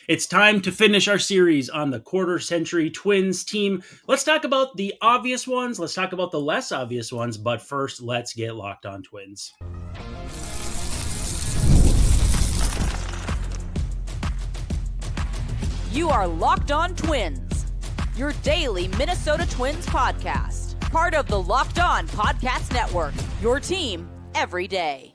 It's time to finish our series on the quarter century Twins team. Let's talk about the obvious ones. Let's talk about the less obvious ones. But first, let's get locked on Twins. You are Locked On Twins, your daily Minnesota Twins podcast. Part of the Locked On Podcast Network, your team every day.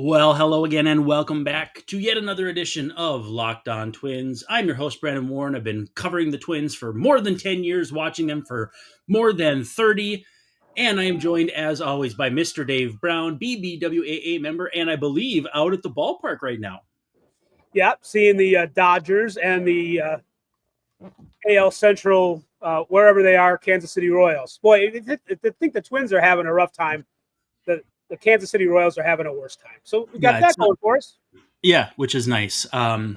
Well, hello again and welcome back to yet another edition of Locked On Twins. I'm your host, Brandon Warne. I've been covering the Twins for more than 10 years, watching them for more than 30. And I am joined, as always, by Mr. Dave Brown, BBWAA member, and I believe out at the ballpark right now. Yep, seeing the Dodgers and the AL Central, wherever they are, Kansas City Royals. Boy, I think the Twins are having a rough time. The Kansas City Royals are having a worse time. So we got that going for us. Yeah, which is nice. You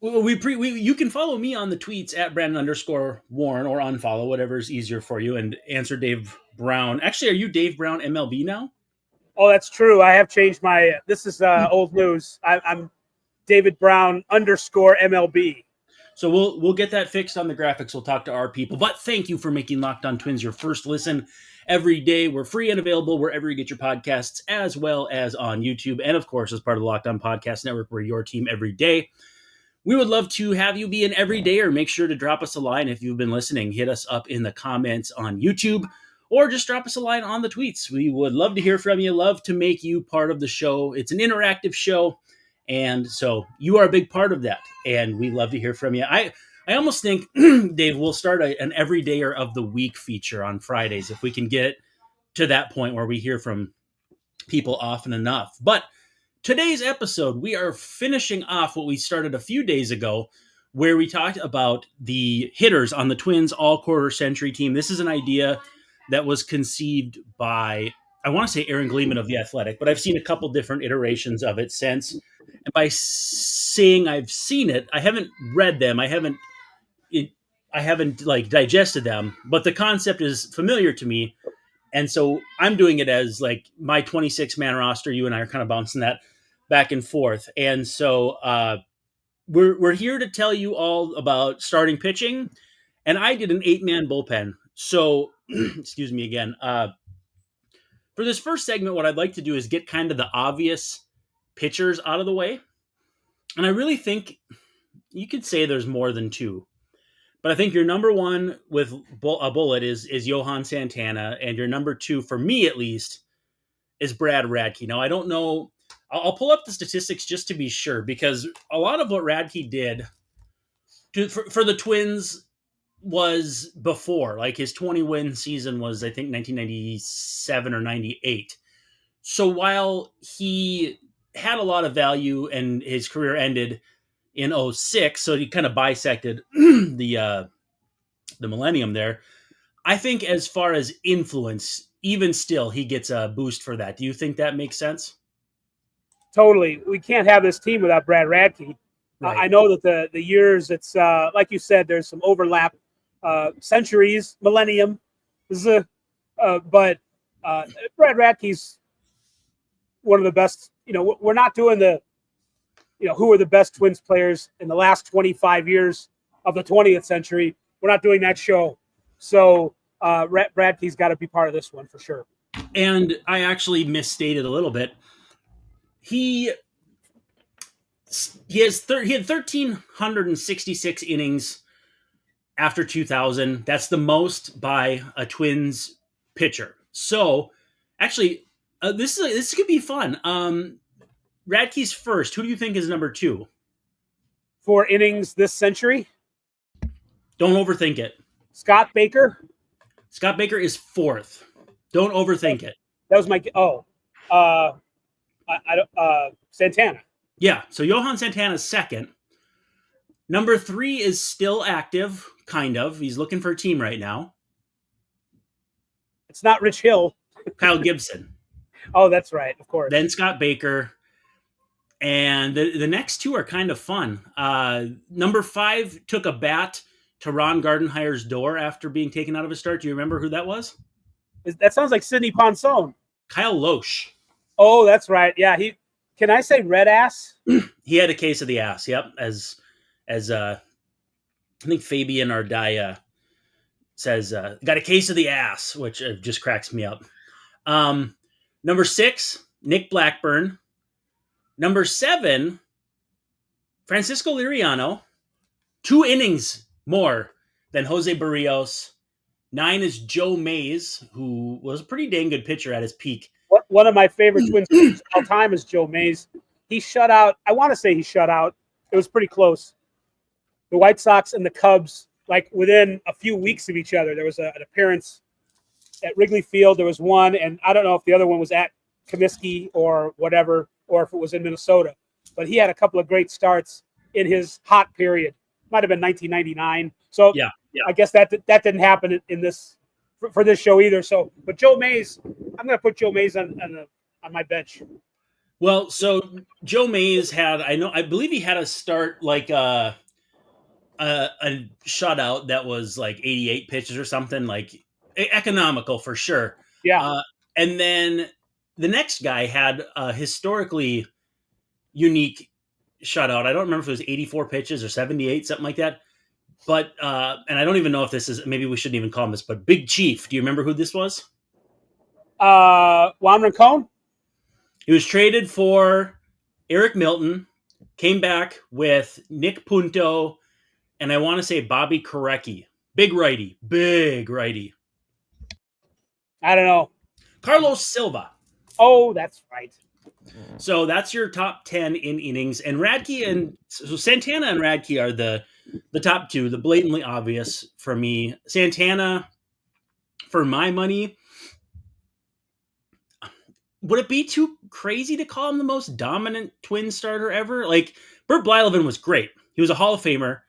can follow me on the tweets at Brandon_Warren or unfollow, whatever is easier for you, and answer Dave Brown. Actually, are you Dave Brown MLB now? Oh, that's true. I have changed my. This is old news. I'm David Brown _MLB. So we'll get that fixed on the graphics. We'll talk to our people. But thank you for making Locked On Twins your first listen every day. We're free and available wherever you get your podcasts, as well as on YouTube, and of course as part of the Locked On Podcast Network. We're your team every day. We would love to have you be an everydayer. Make sure to drop us a line if you've been listening. Hit us up in the comments on YouTube, or just drop us a line on the tweets. We would love to hear from you, love to make you part of the show. It's an interactive show, and so you are a big part of that, and we love to hear from you. I almost think, Dave, we'll start an everydayer of the week feature on Fridays if we can get to that point where we hear from people often enough. But today's episode, we are finishing off what we started a few days ago, where we talked about the hitters on the Twins all-quarter century team. This is an idea that was conceived by, I want to say Aaron Gleeman of The Athletic, but I've seen a couple different iterations of it since. And by saying I've seen it, I haven't read them. I haven't like digested them, but the concept is familiar to me. And so I'm doing it as like my 26-man roster. You and I are kind of bouncing that back and forth. And so we're here to tell you all about starting pitching. And I did an 8-man bullpen. So, excuse me again. For this first segment, what I'd like to do is get kind of the obvious pitchers out of the way. And I really think you could say there's more than two. But I think your number one with a bullet is Johan Santana. And your number two, for me at least, is Brad Radke. Now, I don't know. I'll pull up the statistics just to be sure, because a lot of what Radke did for the Twins was before. Like his 20-win season was, I think, 1997 or 98. So while he had a lot of value and his career ended in 06, so he kind of bisected the millennium there, I think as far as influence, even still, he gets a boost for that. Do you think that makes sense? Totally. We can't have this team without Brad Radke. Right. I know that the years, it's like you said, there's some overlap, centuries, millennium. But Brad Radke's one of the best. You know, we're not doing who are the best Twins players in the last 25 years of the 20th century. We're not doing that show. So Radke's got to be part of this one for sure. And I actually misstated a little bit. He had 1,366 innings after 2000. That's the most by a Twins pitcher. So actually, this could be fun. Radke's first. Who do you think is number two? 4 innings this century. Don't overthink it. Scott Baker. Scott Baker is fourth. Don't overthink it. That was my Santana. Yeah, so Johan Santana's second. Number 3 is still active, kind of. He's looking for a team right now. It's not Rich Hill. Kyle Gibson. Oh, that's right, of course. Then Scott Baker. And the next two are kind of fun. Number 5 took a bat to Ron Gardenhire's door after being taken out of a start. Do you remember who that was? That sounds like Sidney Ponson. Kyle Loesch. Oh, that's right. Yeah, Can I say red ass? He had a case of the ass. Yep. As I think Fabian Ardaya says, got a case of the ass, which just cracks me up. Number 6, Nick Blackburn. Number 7, Francisco Liriano. 2 innings more than Jose Berrios. 9 is Joe Mays, who was a pretty dang good pitcher at his peak. One of my favorite Twins pitchers of all time is Joe Mays. He shut out. I want to say he shut out. It was pretty close. The White Sox and the Cubs, like within a few weeks of each other. There was an appearance at Wrigley Field. There was one, and I don't know if the other one was at Comiskey or whatever, or if it was in Minnesota. But he had a couple of great starts in his hot period. Might have been 1999. So Yeah. I guess that didn't happen in this for this show either. So, but Joe Mays, I'm going to put Joe Mays on my bench. Well, so Joe Mays I believe he had a start like a shutout that was like 88 pitches or something, like economical for sure. Yeah. And then the next guy had a historically unique shutout. I don't remember if it was 84 pitches or 78, something like that. But and I don't even know if this is, maybe we shouldn't even call him this, but Big Chief. Do you remember who this was? Juan Rincon? He was traded for Eric Milton, came back with Nick Punto, and I want to say Bobby Korecki. Big righty. I don't know. Carlos Silva. Oh, that's right. So that's your top 10 in innings. And Radke and so Santana and Radke are the top 2, the blatantly obvious for me. Santana, for my money, would it be too crazy to call him the most dominant Twin starter ever? Like, Bert Blyleven was great. He was a Hall of Famer.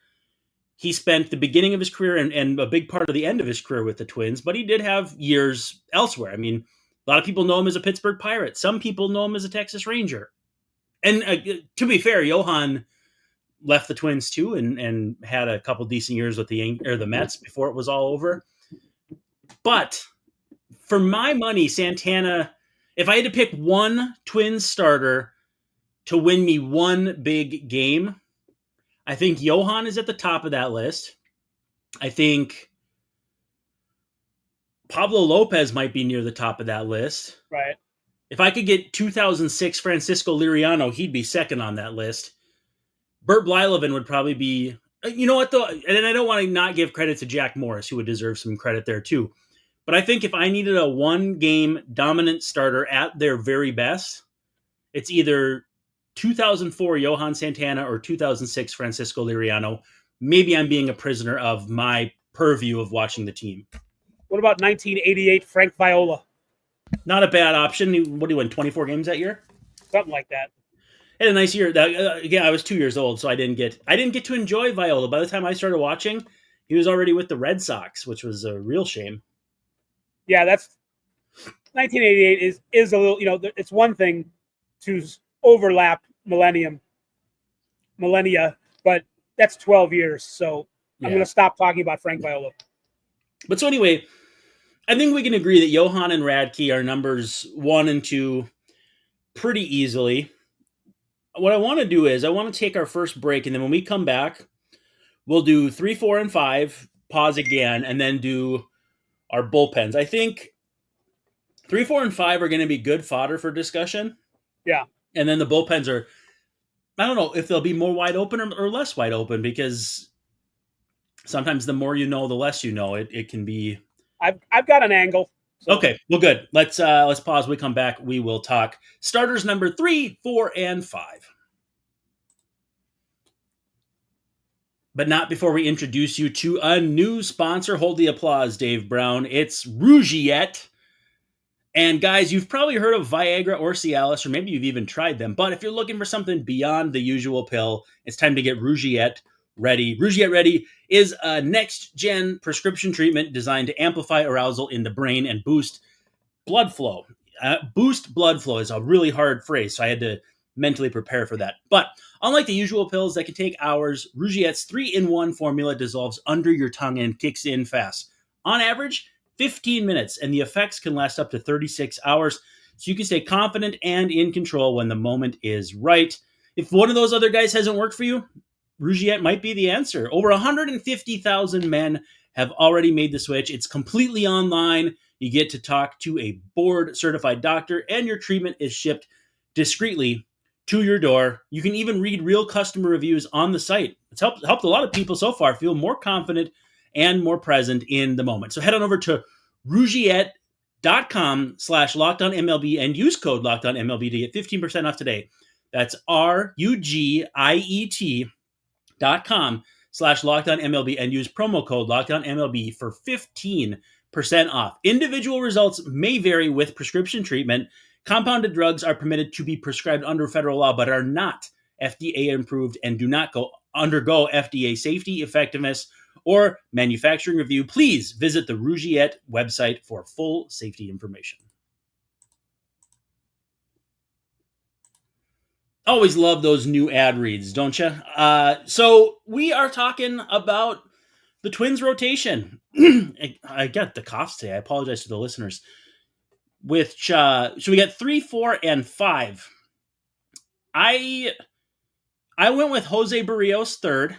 He spent the beginning of his career and a big part of the end of his career with the Twins, but he did have years elsewhere. I mean, a lot of people know him as a Pittsburgh Pirate. Some people know him as a Texas Ranger. And to be fair, Johan left the Twins too and had a couple decent years with the Mets before it was all over. But for my money, Santana, if I had to pick one Twins starter to win me one big game, I think Johan is at the top of that list. I think Pablo Lopez might be near the top of that list. Right. If I could get 2006 Francisco Liriano, he'd be second on that list. Bert Blyleven would probably be, you know what though, and I don't want to not give credit to Jack Morris, who would deserve some credit there too. But I think if I needed a one-game dominant starter at their very best, it's either 2004 Johan Santana or 2006 Francisco Liriano. Maybe I'm being a prisoner of my purview of watching the team. What about 1988 Frank Viola? Not a bad option. What did he win, 24 games that year? Something like that. Had a nice year. Again, I was 2 years old, so I didn't get to enjoy Viola. By the time I started watching, he was already with the Red Sox, which was a real shame. Yeah, that's 1988 is a little, it's one thing to overlap millennia, but that's 12 years. So I'm going to stop talking about Frank Viola. But so anyway, I think we can agree that Johan and Radke are numbers 1 and 2 pretty easily. What I want to do is I want to take our first break, and then when we come back, we'll do 3, 4, and 5, pause again, and then do our bullpens. I think 3, 4, and 5 are going to be good fodder for discussion. Yeah. And then the bullpens are, I don't know if they'll be more wide open or less wide open, because sometimes the more you know, the less you know. It can be. I've got an angle. So. Okay, well, good. Let's pause. When we come back, we will talk starters number 3, 4, and 5. But not before we introduce you to a new sponsor. Hold the applause, Dave Brown. It's Rougiette. And guys, you've probably heard of Viagra or Cialis, or maybe you've even tried them. But if you're looking for something beyond the usual pill, it's time to get Rougiette Ready. Rougiette Ready is a next-gen prescription treatment designed to amplify arousal in the brain and boost blood flow. Boost blood flow is a really hard phrase, so I had to mentally prepare for that. But unlike the usual pills that can take hours, Rougiette's 3-in-1 formula dissolves under your tongue and kicks in fast. On average, 15 minutes, and the effects can last up to 36 hours. so you can stay confident and in control when the moment is right. If one of those other guys hasn't worked for you, Rougiette might be the answer. Over 150,000 men have already made the switch. It's completely online. You get to talk to a board-certified doctor, and your treatment is shipped discreetly to your door. You can even read real customer reviews on the site. It's helped a lot of people so far feel more confident and more present in the moment. So head on over to rougiette.com/LockedOnMLB and use code LockedOnMLB to get 15% off today. That's RUGIET.com/LockedOnMLB and use promo code LockedOnMLB for 15% off. Individual results may vary with prescription treatment. Compounded drugs are permitted to be prescribed under federal law, but are not FDA approved and do not undergo FDA safety, effectiveness, or manufacturing review. Please visit the Rougiette website for full safety information. Always love those new ad reads, don't you? So we are talking about the Twins rotation. I got the coughs today. I apologize to the listeners. So we got 3, 4, and 5. I went with Jose Berrios third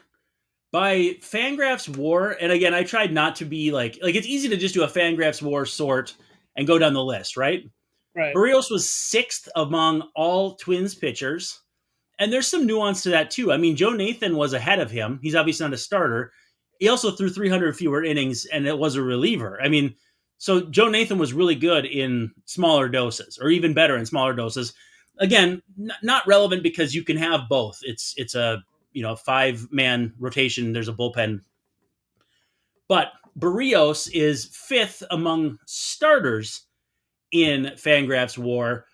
by Fangraphs WAR, and again, I tried not to be like it's easy to just do a Fangraphs WAR sort and go down the list, right? Right. Berrios was 6th among all Twins pitchers, and there's some nuance to that too. I mean, Joe Nathan was ahead of him. He's obviously not a starter. He also threw 300 fewer innings, and it was a reliever. I mean, so Joe Nathan was really good in smaller doses, or even better in smaller doses. Again, not relevant because you can have both. It's a 5-man rotation. There's a bullpen, but Berrios is 5th among starters in Fangraphs WAR,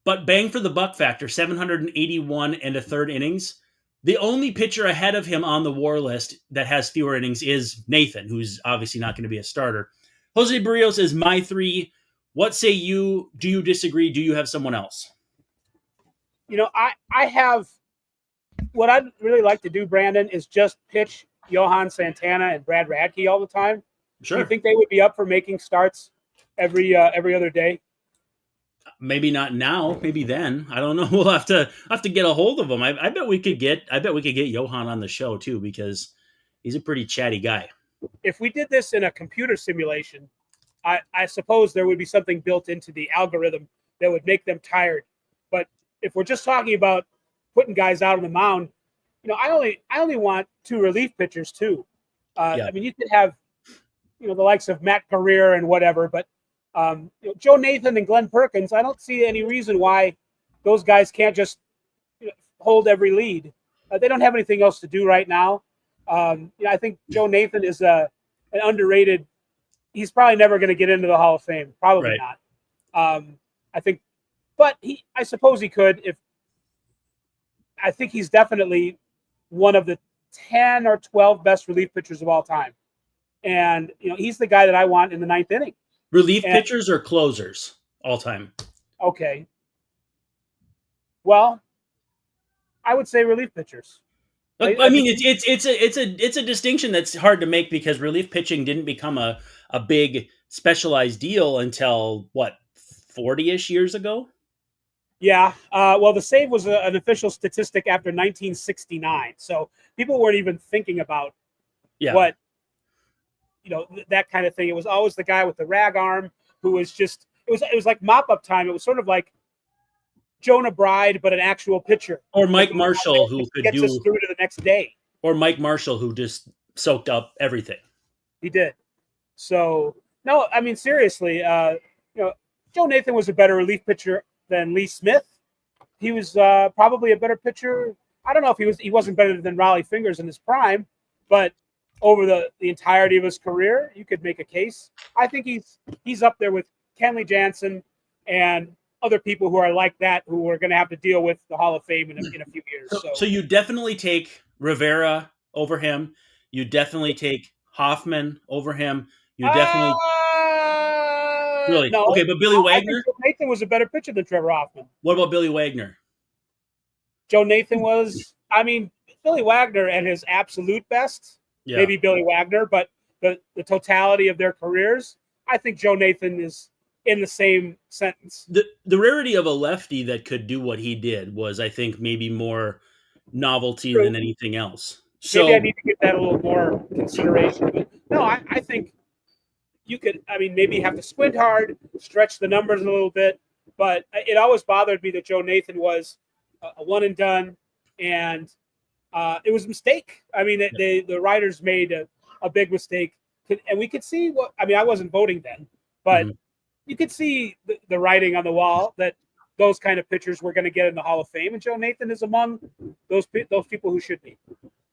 but bang for the buck factor, 781 and a third innings. The only pitcher ahead of him on the WAR list that has fewer innings is Nathan, who's obviously not going to be a starter. Jose Berrios is my 3. What say you? Do you disagree? Do you have someone else? I have what I'd really like to do, Brandon, is just pitch Johan Santana and Brad Radke all the time. Sure. Do you think they would be up for making starts every other day? Maybe not now. Maybe then. I don't know. We'll have to get a hold of them. I bet we could get Johan on the show too, because he's a pretty chatty guy. If we did this in a computer simulation, I suppose there would be something built into the algorithm that would make them tired. But if we're just talking about putting guys out on the mound, I only want 2 relief pitchers too. I mean, you could have, the likes of Matt Carrier and whatever, but Joe Nathan and Glenn Perkins, I don't see any reason why those guys can't just hold every lead. They don't have anything else to do right now. I think Joe Nathan is an underrated. He's probably never going to get into the Hall of Fame. Probably right. not. I think, but I suppose he could. I think he's definitely one of the 10 or 12 best relief pitchers of all time. And, he's the guy that I want in the 9th inning. Relief pitchers or closers all time? Okay. Well, I would say relief pitchers. I mean, it's a distinction that's hard to make because relief pitching didn't become a big specialized deal until 40-ish years ago. Yeah. Well, the save was an official statistic after 1969, so people weren't even thinking about what that kind of thing. It was always the guy with the rag arm who was just. It was like mop up time. It was sort of like Jonah Bride, but an actual pitcher. Or Mike Marshall, who could gets us through to the next day. Or Mike Marshall, who just soaked up everything. He did. So, no, I mean, seriously, Joe Nathan was a better relief pitcher than Lee Smith. He was probably a better pitcher. I don't know if he wasn't better than Raleigh Fingers in his prime, but over the entirety of his career, you could make a case. I think he's up there with Kenley Jansen and other people who are like that, who are going to have to deal with the Hall of Fame in a few years. So you definitely take Rivera over him. You definitely take Hoffman over him. You definitely really no. Okay, but Billy Wagner. Joe Nathan was a better pitcher than Trevor Hoffman. What about Billy Wagner? Joe Nathan was. I mean, Billy Wagner at his absolute best. Yeah. Maybe Billy Wagner, but the totality of their careers, I think Joe Nathan is in the same sentence. The rarity of a lefty that could do what he did was, I think, maybe more novelty True. than anything else. Maybe I So need to give that a little more consideration. But no, I think you could, maybe have to squint hard, stretch the numbers a little bit. But it always bothered me that Joe Nathan was a one and done, and it was a mistake. The writers made a big mistake, and we could see what. I wasn't voting then, but you could see the writing on the wall that those kind of pitchers were going to get in the Hall of Fame, and Joe Nathan is among those people who should be.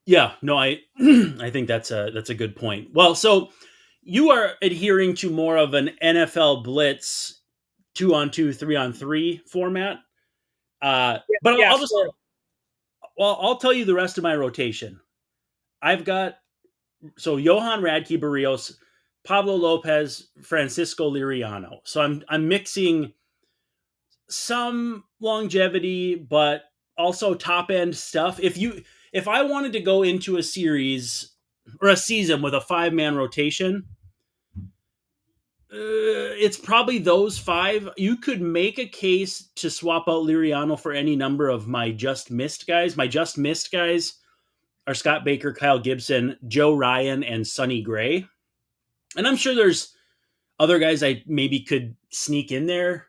Yeah, no, I think that's a good point. Well, so you are adhering to more of an NFL blitz 2-on-2, 3-on-3 format. But I'll just sure. well, I'll tell you the rest of my rotation. I've got Johan Radke, Berrios, Pablo Lopez, Francisco Liriano. So I'm mixing some longevity, but also top end stuff. If I wanted to go into a series or a season with a 5-man rotation, it's probably those 5. You could make a case to swap out Liriano for any number of my just missed guys. My just missed guys are Scott Baker, Kyle Gibson, Joe Ryan, and Sonny Gray. And I'm sure there's other guys I maybe could sneak in there.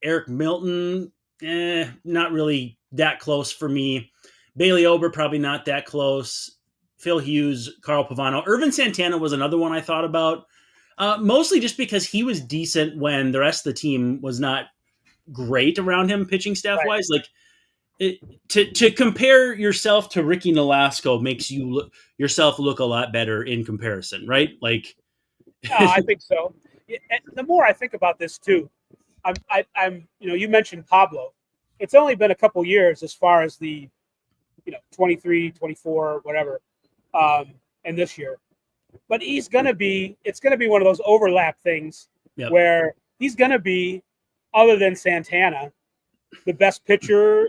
Eric Milton, not really that close for me. Bailey Ober, probably not that close. Phil Hughes, Carl Pavano. Irvin Santana was another one I thought about. Mostly just because he was decent when the rest of the team was not great around him pitching staff-wise. Right. Like, to compare yourself to Ricky Nolasco makes you yourself look a lot better in comparison, right? Like, I think so. The more I think about this too, I'm you mentioned Pablo. It's only been a couple years as far as the 23, 24, whatever, and this year. But it's going to be one of those overlap things where he's going to be, other than Santana, the best pitcher,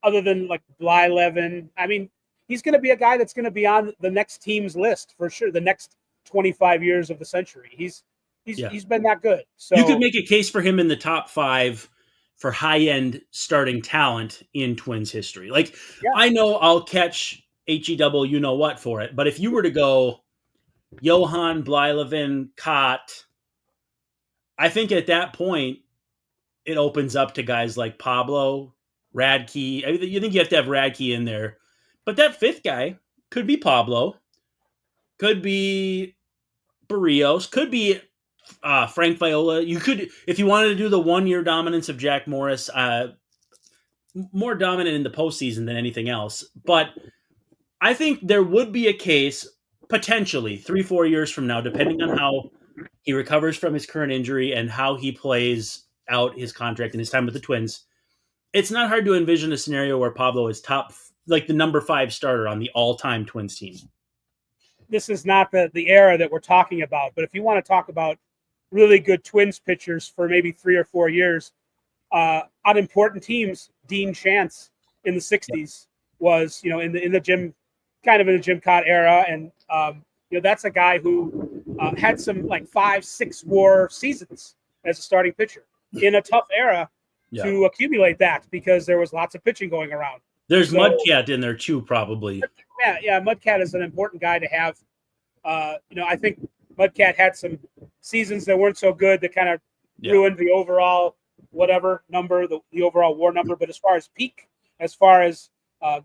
other than like Blyleven. He's going to be a guy that's going to be on the next team's list for sure. The next 25 years of the century. He's been that good. So you could make a case for him in the top 5 for high-end starting talent in Twins history. Like, I know I'll catch HEW you-know-what for it, but if you were to go Johan, Blyleven, Cott, I think at that point it opens up to guys like Pablo, Radke. You think you have to have Radke in there. But that 5th guy could be Pablo, could be Berrios, could be Frank Viola. You could, if you wanted to do the 1-year dominance of Jack Morris, more dominant in the postseason than anything else. But I think there would be a case, potentially, 3-4 years from now, depending on how he recovers from his current injury and how he plays out his contract and his time with the Twins. It's not hard to envision a scenario where Pablo is like the number 5 starter on the all-time Twins team. This is not the era that we're talking about, but if you want to talk about really good Twins pitchers for maybe 3 or 4 years, on important teams, Dean Chance in the 60s was, in the Jim Cott era. And, that's a guy who had some like 5-6 WAR seasons as a starting pitcher in a tough era to accumulate that, because there was lots of pitching going around. There's Mudcat in there too, probably. Yeah. Mudcat is an important guy to have. I think Mudcat had some seasons that weren't so good that kind of ruined the overall whatever number, the overall WAR number. But as far as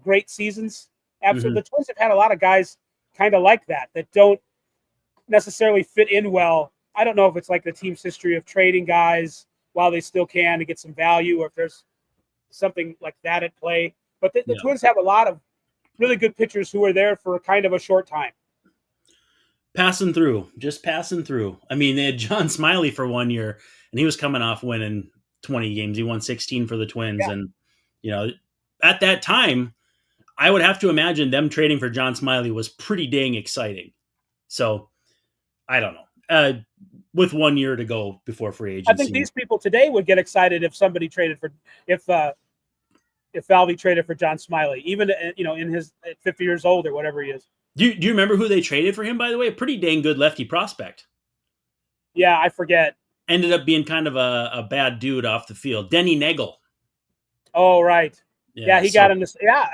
great seasons, absolutely. The Twins have had a lot of guys kind of like that don't necessarily fit in well. I don't know if it's like the team's history of trading guys while they still can to get some value, or if there's something like that at play. But the Twins have a lot of really good pitchers who are there for kind of a short time. Just passing through. They had John Smiley for 1 year, and he was coming off winning 20 games. He won 16 for the Twins. Yeah. And, at that time, I would have to imagine them trading for John Smiley was pretty dang exciting. So, I don't know. With 1 year to go before free agency. I think these people today would get excited if somebody traded for, if Falvey traded for John Smiley, even, in his 50 years old or whatever he is. Do you remember who they traded for him, by the way? A pretty dang good lefty prospect. Yeah, I forget. ended up being kind of a bad dude off the field. Denny Nagel. Oh, right. Yeah, he got in this. Yeah,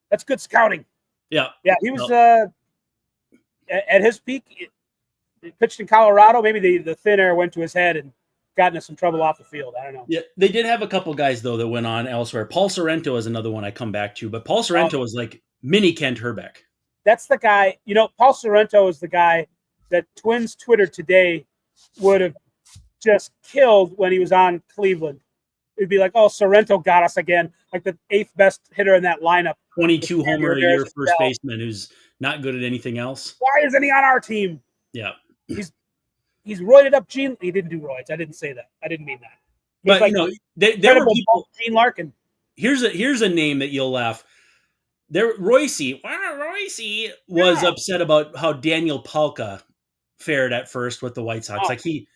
that's good scouting. Yeah. Yeah, he was at his peak. He pitched in Colorado. Maybe the thin air went to his head and got into some trouble off the field. I don't know. Yeah, they did have a couple guys, though, that went on elsewhere. Paul Sorrento is another one I come back to, but Paul Sorrento was like mini Kent Herbeck. That's the guy. Paul Sorrento is the guy that Twins Twitter today would have just killed when he was on Cleveland. It'd be like, oh, Sorrento got us again, like the 8th best hitter in that lineup. 22 homer a year first baseman who's not good at anything else. Why isn't he on our team? Yeah. He's roided up Gene. He didn't do roids. I didn't say that. I didn't mean that. But, like, there were people. Gene Larkin. Here's a name that you'll laugh. Royce was upset about how Daniel Palka fared at first with the White Sox. Like he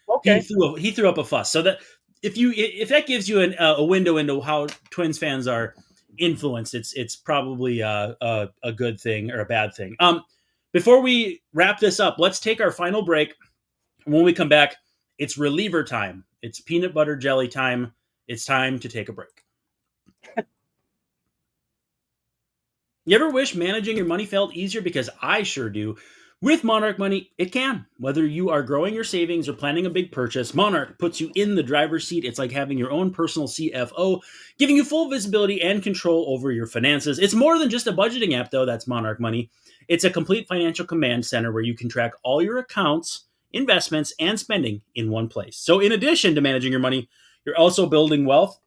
threw up a fuss. So that if that gives you a window into how Twins fans are influenced, it's probably a good thing or a bad thing. Before we wrap this up, let's take our final break. When we come back, it's reliever time. It's peanut butter jelly time. It's time to take a break. You ever wish managing your money felt easier? Because I sure do. With Monarch Money, it can. Whether you are growing your savings or planning a big purchase, Monarch puts you in the driver's seat. It's like having your own personal CFO, giving you full visibility and control over your finances. It's more than just a budgeting app, though. That's Monarch Money. It's a complete financial command center where you can track all your accounts, investments, and spending in one place. So in addition to managing your money, you're also building wealth.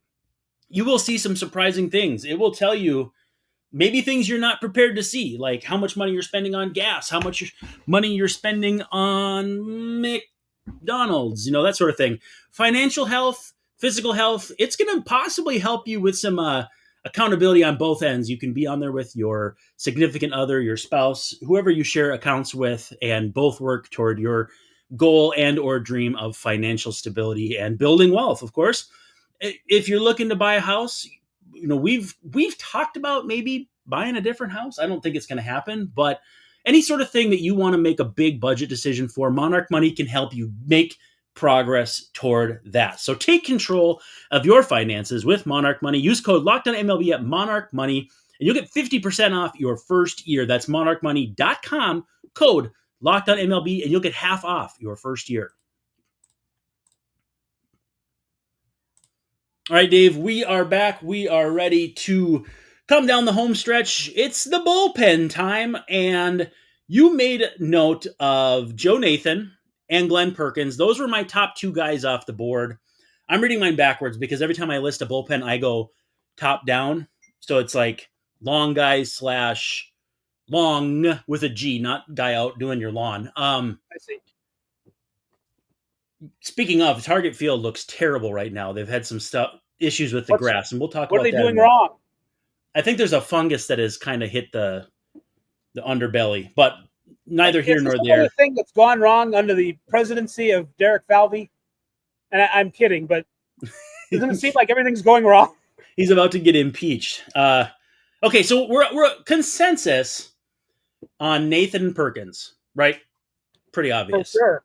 You will see some surprising things. It will tell you maybe things you're not prepared to see, like how much money you're spending on gas, how much money you're spending on McDonald's, that sort of thing. Financial health, physical health, it's going to possibly help you with some accountability on both ends. You can be on there with your significant other, your spouse, whoever you share accounts with, and both work toward your goal and or dream of financial stability and building wealth, of course. If you're looking to buy a house, we've talked about maybe buying a different house. I don't think it's going to happen, but any sort of thing that you want to make a big budget decision for, Monarch Money can help you make progress toward that. So take control of your finances with Monarch Money. Use code LOCKEDONMLB at Monarch Money, and you'll get 50% off your first year. That's monarchmoney.com, code LOCKEDONMLB, and you'll get half off your first year. All right, Dave, we are back. We are ready to come down the home stretch. It's the bullpen time, and you made note of Joe Nathan and Glenn Perkins. Those were my top two guys off the board. I'm reading mine backwards because every time I list a bullpen, I go top down. So it's like long guys / long with a G, not guy out doing your lawn. I see. Speaking of, Target Field looks terrible right now. They've had some issues with the grass, and we'll talk about that. What are they doing wrong? I think there's a fungus that has kind of hit the underbelly, but neither here nor there. The thing that's gone wrong under the presidency of Derek Falvey, and I'm kidding, but doesn't it seem like everything's going wrong? He's about to get impeached. Okay, so we're consensus on Nathan Perkins, right? Pretty obvious. For sure.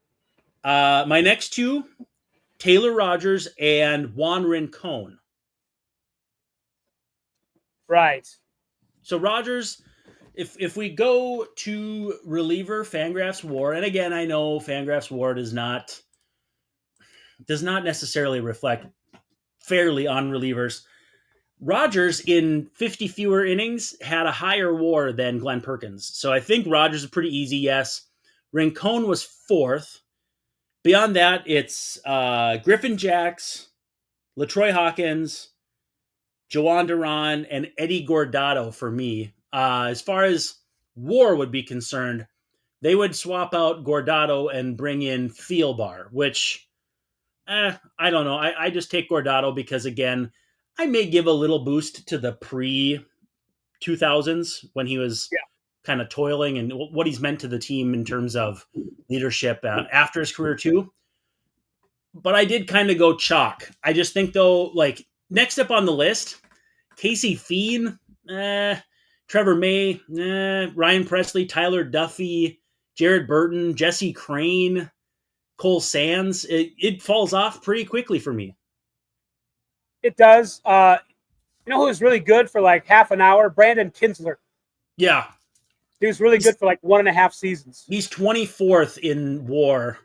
My next two, Taylor Rogers and Juan Rincon. Right. So Rogers, if we go to reliever Fangraphs WAR, and again, I know Fangraphs WAR does not necessarily reflect fairly on relievers. Rogers, in 50 fewer innings, had a higher WAR than Glenn Perkins. So I think Rogers is pretty easy, yes. Rincon was fourth. Beyond that, it's Griffin Jacks, LaTroy Hawkins, Joan Duran, and Eddie Guardado for me. As far as WAR would be concerned, they would swap out Guardado and bring in Thielbar, which, I don't know. I just take Guardado because, again, I may give a little boost to the pre-2000s when he was kind of toiling and what he's meant to the team in terms of leadership after his career too. But I did kind of go chalk. I just think, though, like, next up on the list, Casey Feen, Trevor May, Ryan Presley, Tyler Duffy, Jared Burton, Jesse Crane, Cole Sands, it falls off pretty quickly for me. It does. You know who was really good for like half an hour? Brandon Kinsler. Yeah. He was really good for like 1.5 seasons. He's 24th in WAR.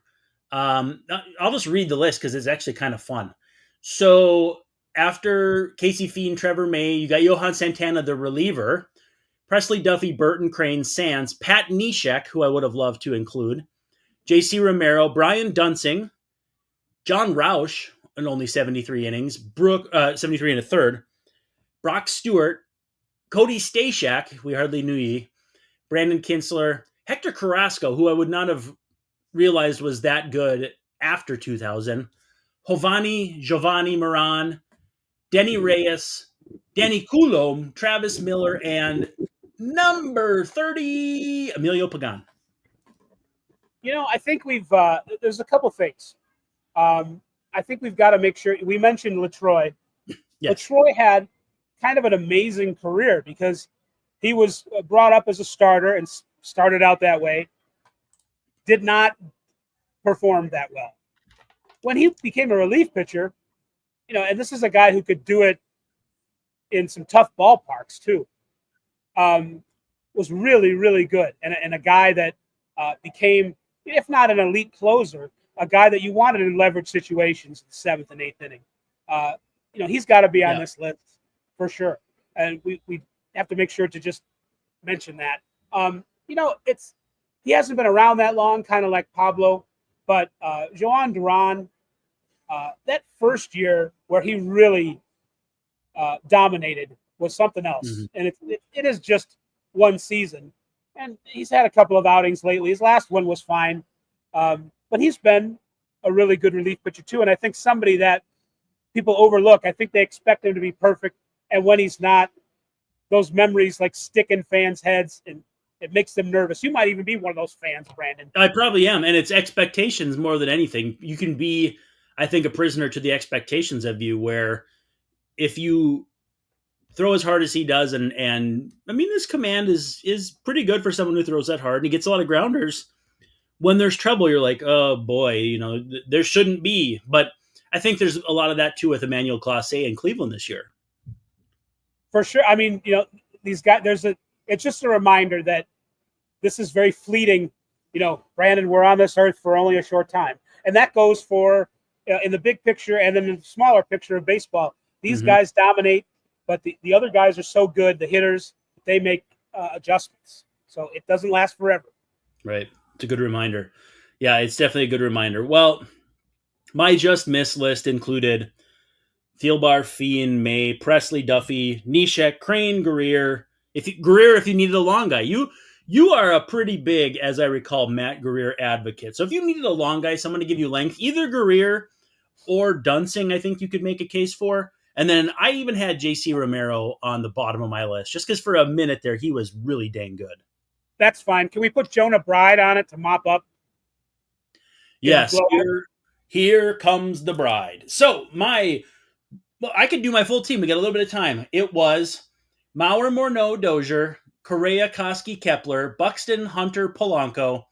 I'll just read the list because it's actually kind of fun. So after Casey Fee and Trevor May, you got Johan Santana, the reliever, Presley Duffy, Burton, Crane, Sands, Pat Neshek, who I would have loved to include, J.C. Romero, Brian Dunsing, John Roush in only 73 innings, 73 and a third, Brock Stewart, Cody Stashak, we hardly knew ye, Brandon Kinsler, Hector Carrasco, who I would not have realized was that good after 2000, Giovanni Moran, Denny Reyes, Danny Coulomb, Travis Miller, and number 30, Emilio Pagan. You know, I think there's a couple things. I think we've got to make sure, we mentioned LaTroy. Yes. LaTroy had kind of an amazing career because he was brought up as a starter and started out that way, did not perform that well. When he became a relief pitcher, you know, and this is a guy who could do it in some tough ballparks too, was really, really good. And a guy that became, if not an elite closer, a guy that you wanted in leverage situations in the 7th and 8th inning. You know, he's got to be on this list for sure. And we have to make sure to just mention that. You know, he hasn't been around that long, kind of like Pablo, but Joan Duran, that first year where he really dominated was something else. Mm-hmm. And it is just one season. And he's had a couple of outings lately. His last one was fine. But he's been a really good relief pitcher too. And I think somebody that people overlook, I think they expect him to be perfect. And when he's not, those memories like stick in fans' heads and it makes them nervous. You might even be one of those fans, Brandon. I probably am. And it's expectations more than anything. You can be, I think, a prisoner to the expectations of you, where if you throw as hard as he does, and I mean, his command is pretty good for someone who throws that hard, and he gets a lot of grounders. When there's trouble, you're like, oh boy, you know, there shouldn't be. But I think there's a lot of that too with Emmanuel Clase in Cleveland this year. For sure. I mean, you know, these guys, it's just a reminder that this is very fleeting. You know, Brandon, we're on this earth for only a short time. And that goes for in the big picture and then in the smaller picture of baseball. These guys dominate, but the other guys are so good, the hitters, they make adjustments. So it doesn't last forever. Right. It's a good reminder. Yeah, it's definitely a good reminder. Well, my just miss list included Thielbar, Fien, May, Presley, Duffy, Neshek, Crane, Guerrier. If you needed a long guy, you are a pretty big, as I recall, Matt Guerrier advocate. So if you needed a long guy, someone to give you length, either Guerrier or Dunsing, I think you could make a case for. And then I even had J.C. Romero on the bottom of my list, just because for a minute there, he was really dang good. That's fine. Can we put Jonah Bride on it to mop up? Yes. Here comes the bride. So I could do my full team. We got a little bit of time. It was Maurer, Morneau, Dozier, Correa, Koski, Kepler, Buxton, Hunter, Polanco,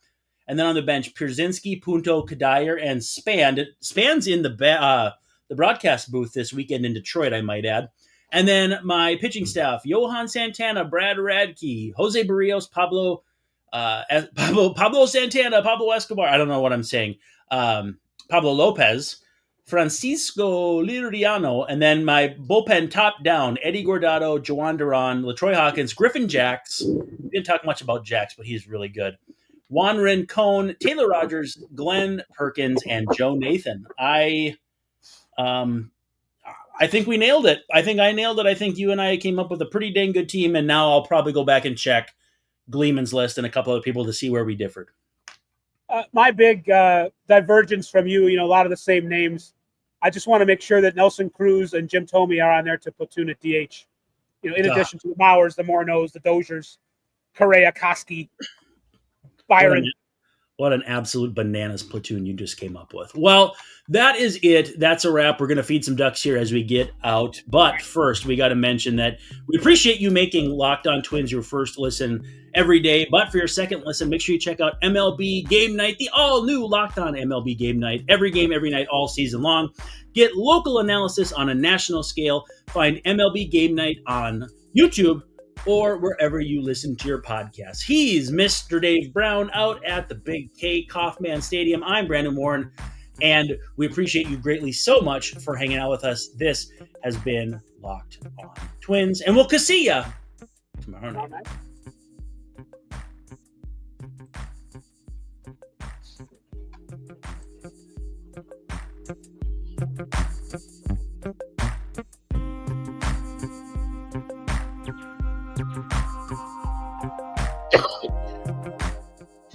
and then on the bench, Pierzynski, Punto, Kadair, and Span. Span's in the broadcast booth this weekend in Detroit, I might add. And then my pitching staff, Johan Santana, Brad Radke, Jose Berrios, Pablo Santana, Pablo Escobar. I don't know what I'm saying. Pablo Lopez, Francisco Liriano, and then my bullpen top down, Eddie Guardado, Joan Duran, LaTroy Hawkins, Griffin Jacks. We didn't talk much about Jacks, but he's really good. Juan Rincon, Taylor Rogers, Glenn Perkins, and Joe Nathan. I think we nailed it. I think I nailed it. I think you and I came up with a pretty dang good team, and now I'll probably go back and check Gleeman's list and a couple other people to see where we differed. My big divergence from you, a lot of the same names. I just want to make sure that Nelson Cruz and Jim Thome are on there to platoon at DH. In addition to the Mauers, the Morneaus, the Doziers, Correa, Koski, Byron. What an absolute bananas platoon you just came up with. Well, that is it. That's a wrap. We're going to feed some ducks here as we get out. But first, we got to mention that we appreciate you making Locked On Twins your first listen every day. But for your second listen, make sure you check out MLB Game Night, the all-new Locked On MLB Game Night. Every game, every night, all season long. Get local analysis on a national scale. Find MLB Game Night on YouTube or wherever you listen to your podcasts. He's Mr. Dave Brown out at the Big K Kaufman Stadium. I'm Brandon Warren, and we appreciate you greatly so much for hanging out with us. This has been Locked On Twins, and we'll see ya tomorrow night.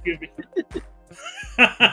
Excuse me.